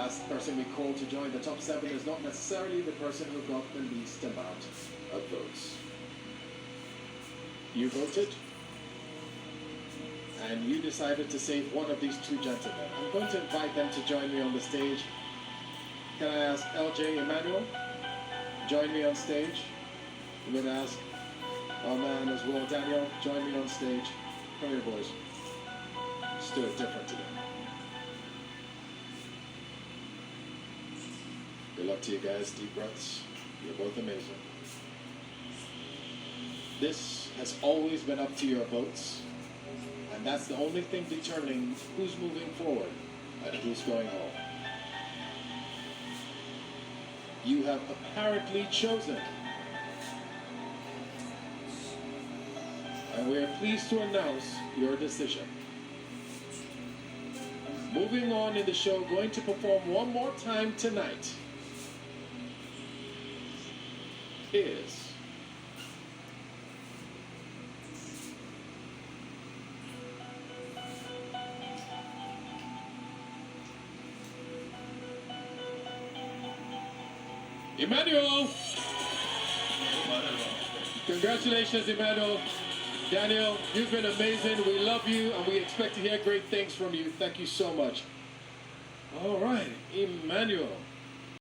last person we called to join the top 7 is not necessarily the person who got the least amount of votes. You voted, and you decided to save one of these two gentlemen. I'm going to invite them to join me on the stage. Can I ask LJ, Emmanuel, join me on stage? I'm going to ask our man as well, Daniel, join me on stage. Come here, boys. Let's do it different today. Good luck to you guys. Deep breaths. You're both amazing. This has always been up to your votes, and that's the only thing determining who's moving forward and who's going home. You have apparently chosen, and we are pleased to announce your decision. Moving on in the show, going to perform one more time tonight is Emmanuel. Congratulations, Emmanuel. Daniel, you've been amazing. We love you, and we expect to hear great things from you. Thank you so much. All right, Emmanuel.